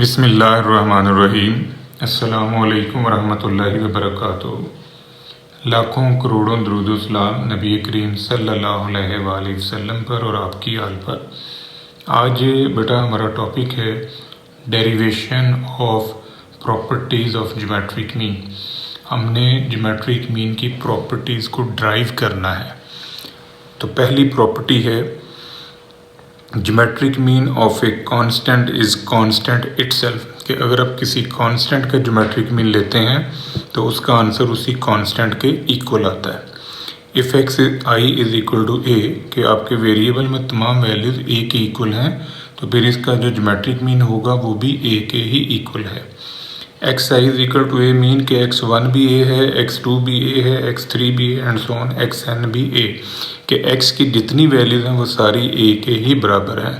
बिस्मिल्लाहिर्रहमानिर्रहीम। अस्सलामुअलैकुम वरहमतुल्लाहि वबरकातुहू। लाखों करोड़ों दुरूद सलाम नबी करीम सल्लल्लाहु अलैहि वसल्लम पर और आपकी आल पर। आज बेटा हमारा टॉपिक है derivation of properties of geometric mean. हमने ज्योमेट्रिक मीन की प्रॉपर्टीज़ को ड्राइव करना है। तो पहली प्रॉपर्टी है geometric mean of a constant is constant itself, कि अगर आप किसी कांस्टेंट का ज्योमेट्रिक मीन लेते हैं तो उसका आंसर उसी कांस्टेंट के इक्वल आता है। If x i is equal to a, कि आपके वेरिएबल में तमाम वैल्यूज़ ए के इक्वल हैं, तो फिर इसका जो ज्योमेट्रिक मीन होगा वो भी ए के ही इक्वल है। X I is equal to A mean के एक्स वन भी ए है, एक्स टू भी ए है, एक्स थ्री भी A and so on, X N भी ए, कि एक्स की जितनी वैल्यूज़ हैं वो सारी ए के ही बराबर हैं।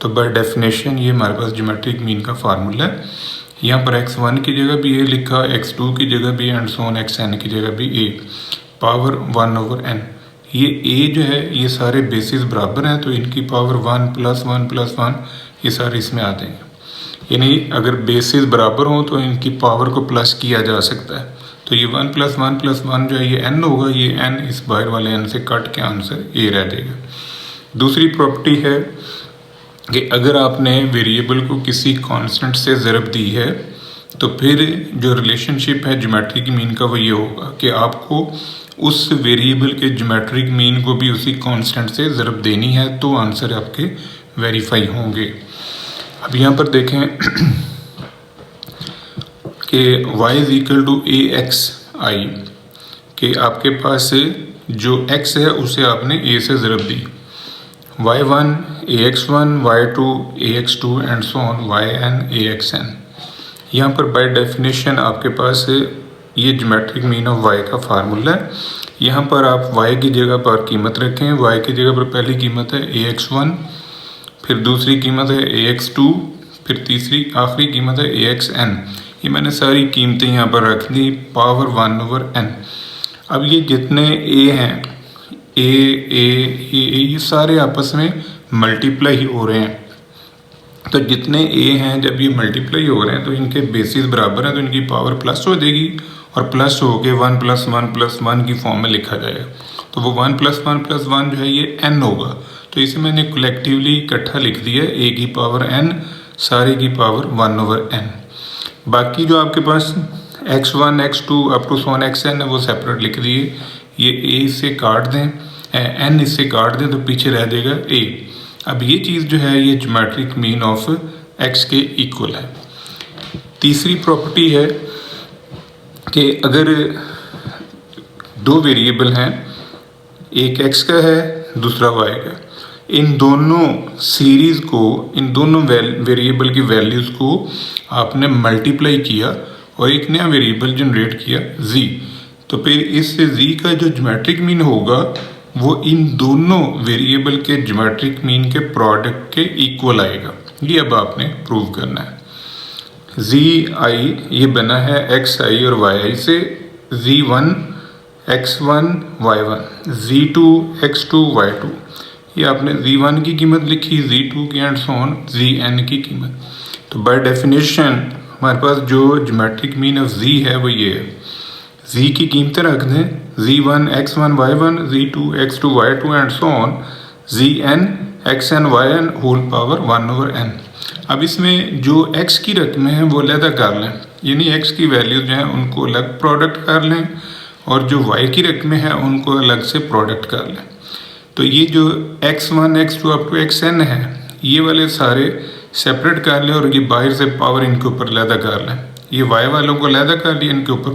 तो बाय डेफिनेशन ये हमारे पास ज्योमेट्रिक मीन का फार्मूला है। यहाँ पर एक्स वन की जगह भी ए लिखा, एक्स टू की जगह भी and so on, X N की जगह भी ए, पावर 1/n। ये ए जो है ये सारे बेसिस बराबर हैं, तो इनकी पावर 1 + 1 + 1 ये सारे इसमें आते हैं। यानी अगर बेसिस बराबर हों तो इनकी पावर को प्लस किया जा सकता है। तो ये 1 + 1 + 1 जो है ये n होगा, ये n इस बाहर वाले n से कट के आंसर a रह जाएगा। दूसरी प्रॉपर्टी है कि अगर आपने वेरिएबल को किसी कांस्टेंट से ज़रब दी है तो फिर जो रिलेशनशिप है ज्योमेट्रिक मीन का वो ये होगा कि आपको उस वेरिएबल के ज्योमेट्रिक मीन को भी उसी कांस्टेंट से ज़रब देनी है, तो आंसर आपके वेरीफाई होंगे। अब यहाँ पर देखें कि y is equal to AXI, कि आपके पास जो x है उसे आपने a से ज़रब दी, y1 AX1, y2 AX2 and so on, yn AXn। यहाँ पर बाय डेफिनेशन आपके पास ये ज्योमेट्रिक मीन ऑफ y का फार्मूला है। यहाँ पर आप y की जगह पर कीमत रखें। y की जगह पर पहली कीमत है AX1, फिर दूसरी कीमत है AX2, फिर तीसरी आखिरी कीमत है AXn। ये मैंने सारी कीमतें यहाँ पर रख दी, पावर 1/n। अब ये जितने a हैं, a ये सारे आपस में मल्टीप्लाई हो रहे हैं। तो जितने a हैं जब ये मल्टीप्लाई हो रहे हैं तो इनके बेसिस बराबर हैं, तो इनकी पावर प्लस हो जाएगी और प्लस हो के 1 + 1 + 1 की फॉर्म में लिखा जाएगा। तो वो 1 + 1 + 1 जो है ये n होगा। तो इसे मैंने कलेक्टिवली इकट्ठा लिख दिया, a की पावर n, सारे की पावर 1/n। बाकी जो आपके पास x1 x2 up to so on xn है वो सेपरेट लिख दिए। ये a इससे काट दें, n इससे काट दें तो पीछे रह जाएगा a। अब ये चीज़ जो है ये ज्योमेट्रिक मीन ऑफ x के इक्वल है। तीसरी प्रॉपर्टी है कि अगर दो वेरिएबल हैं, एक x का है दूसरा y का, इन दोनों सीरीज़ को, इन दोनों वेरिएबल की वैल्यूज़ को आपने मल्टीप्लाई किया और एक नया वेरिएबल जनरेट किया z, तो फिर इस z का जो ज्योमेट्रिक मीन होगा वो इन दोनों वेरिएबल के ज्योमेट्रिक मीन के प्रोडक्ट के इक्वल आएगा। ये अब आपने प्रूव करना है। zi ये बना है xi और yi से, z1 x1 y1, z2 x2 y2। ये आपने z1 की कीमत लिखी, z2 की एंड सो ऑन, zn की कीमत। तो बाय डेफिनेशन हमारे पास जो ज्योमेट्रिक मीन ऑफ z है वो ये है। z की कीमतें रख दें, z1 x1 y1, z2 x2 y2 and so on, zn xn yn whole power 1/n। अब इसमें जो x की रकमें हैं वो अलग कर लें, यानी x की वैल्यूज जो हैं उनको अलग प्रोडक्ट कर लें और जो y की रकमें हैं उनको अलग से प्रोडक्ट कर लें। तो ये जो x1 x2 up to xn है ये वाले सारे सेपरेट कर लें और ये बाहर से पावर इनके ऊपर अलग कर लें। ये y वालों को अलग कर लिया, इनके ऊपर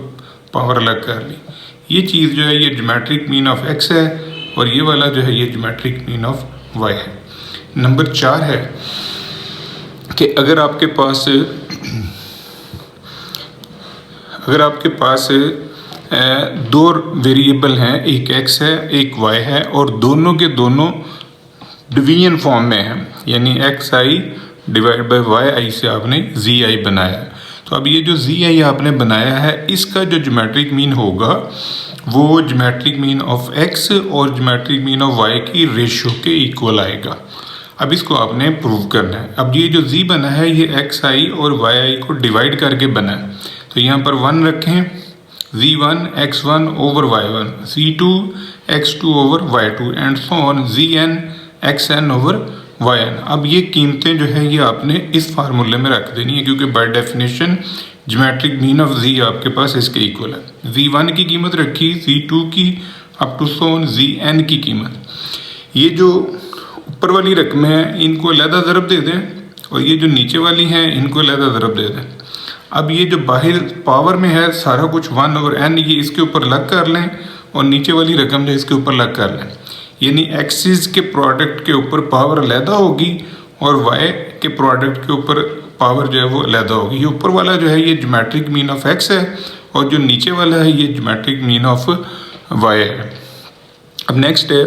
पावर अलग कर ली। ये चीज़ जो है ये ज्योमेट्रिक मीन ऑफ x है और ये वाला जो है ये ज्योमेट्रिक मीन ऑफ y है। नंबर 4 है कि अगर आपके पास दो वेरिएबल हैं, एक x है एक y है और दोनों के दोनों डिवीजन फॉर्म में हैं, यानी xi / yi से आपने zi बनाया है। तो अब ये जो zi आपने बनाया है इसका जो ज्योमेट्रिक मीन होगा वो ज्योमेट्रिक मीन ऑफ x और ज्योमेट्रिक मीन ऑफ y की रेशियो के इक्वल आएगा। अब इसको आपने प्रूव करना है। अब ये जो z बना है ये xi और yi को डिवाइड करके बना है, तो यहाँ पर 1 रखें, z1 x1 over y1, z2 x2 over y2 and so on zn xn over yn। अब ये कीमतें जो है ये आपने इस फार्मूले में रख देनी है, क्योंकि by definition geometric mean of z आपके पास इसके इक्वल है। z1 की कीमत रखी, z2 की up to so on zn की कीमत। ये जो ऊपर वाली रकमें हैं इनको अलहदा ज़रब दे दें, और ये जो नीचे वाली हैं इनको अलहदा ज़रब दे दें। अब ये जो बाहर पावर में है सारा कुछ 1 ओवर n, ये इसके ऊपर लग कर लें, और नीचे वाली रकम जो इसके ऊपर लग कर लें, यानी एक्सिस के प्रोडक्ट के ऊपर पावर अलहदा होगी और y के प्रोडक्ट के ऊपर पावर जो है वो अलहदा होगी। ये ऊपर वाला जो है ये ज्योमेट्रिक मीन ऑफ x है, और जो नीचे वाला है ये ज्योमेट्रिक मीन ऑफ y है। अब नेक्स्ट है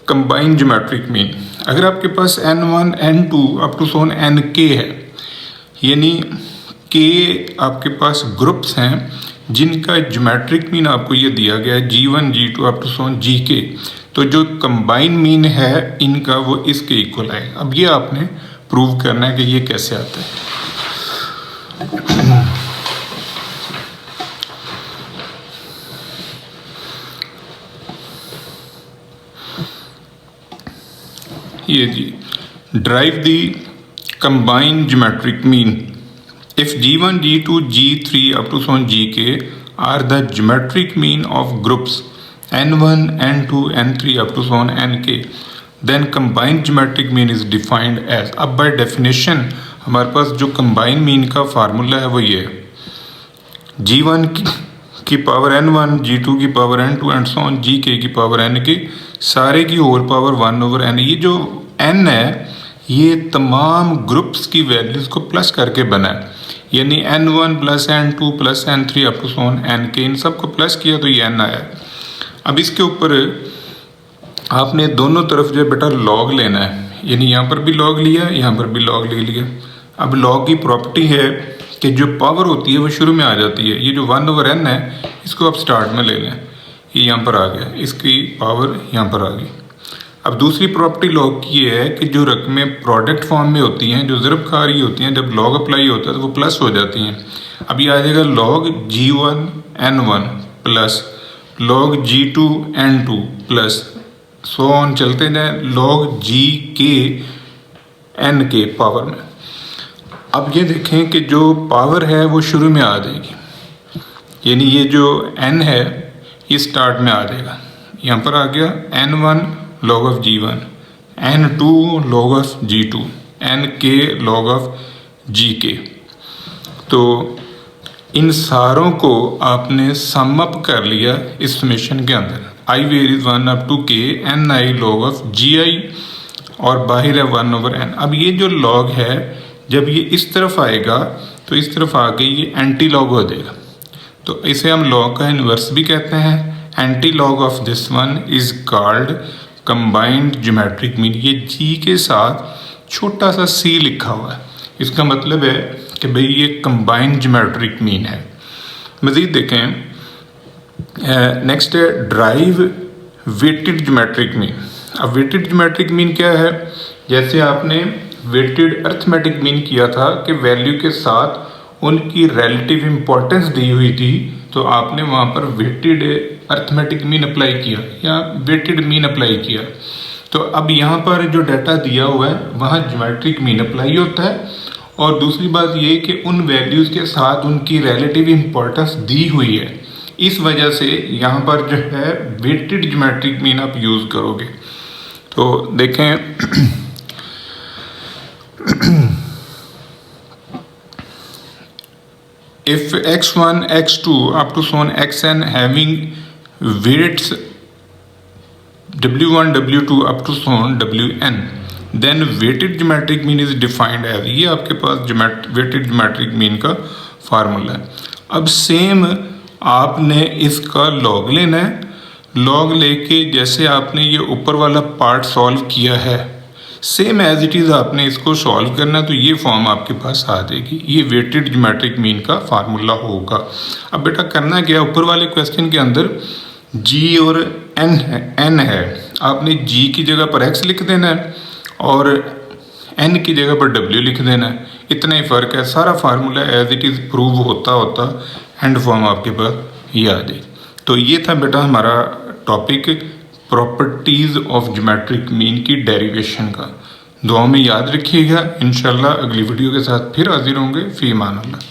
कंबाइंड ज्योमेट्रिक मीन। अगर आपके पास n1 n2 up to so on nk है, यानी k आपके पास ग्रुप्स हैं जिनका ज्योमेट्रिक मीन आपको ये दिया गया है g1 g2 up to Son gk, तो जो कंबाइंड मीन है इनका वो इसके इक्वल है। अब ये आपने प्रूव करना है कि ये कैसे आता है। ये G, drive the combined geometric mean if g1 g2 g3 up to so on gk are the geometric mean of groups n1 n2 n3 up to so on nk, then combined geometric mean is defined as। अब by definition हमारे पास जो combined mean का formula है वो ये है g1 की power n1, g2 की power n2 and so on gk की पावर nk, सारे की होल पावर 1 ओवर n। ये जो n है ये तमाम ग्रुप्स की वैल्यूज़ को प्लस करके बना है, यानी n1 plus n2 plus n3 up to so on nk, इन सब को प्लस किया तो ये n आया। अब इसके ऊपर आपने दोनों तरफ जो बेटा लॉग लेना है, यानी यहाँ पर भी लॉग लिया, यहाँ पर भी लॉग ले लिया। अब लॉग की प्रॉपर्टी है कि जो पावर होती है वो शुरू में आ जाती है। ये जो 1 ओवर n है इसको आप स्टार्ट में ले लें, ये यहाँ पर आ गया, इसकी पावर यहाँ पर आ गई। अब दूसरी प्रॉपर्टी लॉग की ये है कि जो रकमें प्रोडक्ट फॉर्म में होती हैं, जो ज़रब खा रही होती हैं, जब लॉग अप्लाई होता है तो वो प्लस हो जाती हैं। अब ये आ जाएगा log g1 n1 plus log g2 n2 plus so on चलते जाए लॉग gk n के पावर में। अब ये देखें कि जो पावर है वो शुरू में आ जाएगी, यानी ये जो n है ये स्टार्ट में आ जाएगा। यहाँ पर आ गया n1 log of g1, n2 log of g2, nk log of gk। तो इन सारों को आपने सम अप कर लिया इस समेशन के अंदर। i varies 1 up to k ni log of gi, और बाहर है 1 ओवर n। अब ये जो लॉग है जब ये इस तरफ आएगा तो इस तरफ आके ये एंटी लॉग हो जाएगा, तो इसे हम लॉग का इन्वर्स भी कहते हैं। Anti log of this one is called combined geometric mean. ये g के साथ छोटा सा c लिखा हुआ है, इसका मतलब है कि भाई ये कंबाइंड ज्योमेट्रिक मीन है। मज़ीद देखें, नेक्स्ट है ड्राइव वेटेड ज्योमेट्रिक मीन। अब वेटेड ज्योमेट्रिक मीन क्या है? जैसे आपने वेटेड अर्थमेटिक मीन किया था कि वैल्यू के साथ उनकी रिलेटिव इम्पोर्टेंस दी हुई थी, तो आपने वहाँ पर वेटेड अर्थमेटिक मीन अप्लाई किया या वेटेड मीन अप्लाई किया। तो अब यहाँ पर जो डाटा दिया हुआ है वहाँ ज्योमेट्रिक मीन अप्लाई होता है। और दूसरी बात ये कि उन वैल्यूज़ के साथ उनकी रिलेटिव इम्पोर्टेंस दी हुई है, इस वजह से यहाँ पर जो है वेटेड ज्योमेट्रिक मीन आप यूज़ करोगे। तो देखें if x1 x2 up to so on xn having weights w1 w2 up to so on wn, then weighted geometric mean is defined as। ये आपके पास weighted geometric mean का formula है। अब same आपने इसका लॉग लेना है, लॉग लेके जैसे आपने ये ऊपर वाला पार्ट सॉल्व किया है सेम एज इट इज़ आपने इसको सॉल्व करना, तो ये फॉर्म आपके पास आ जाएगी। ये वेटेड ज्योमेट्रिक मीन का फार्मूला होगा। अब बेटा करना क्या है, ऊपर वाले क्वेश्चन के अंदर g और n है, आपने g की जगह पर x लिख देना है और एन की जगह पर डब्ल्यू लिख देना है, इतना ही फ़र्क है। सारा formula as it is prove होता होता एंड फॉर्म आपके पास याद है। तो ये था बेटा हमारा topic properties of geometric mean की डेरिवेशन का। दुआ में याद रखिएगा। इंशाल्लाह अगली वीडियो के साथ फिर हाजिर होंगे। फ़ी अमान अल्लाह।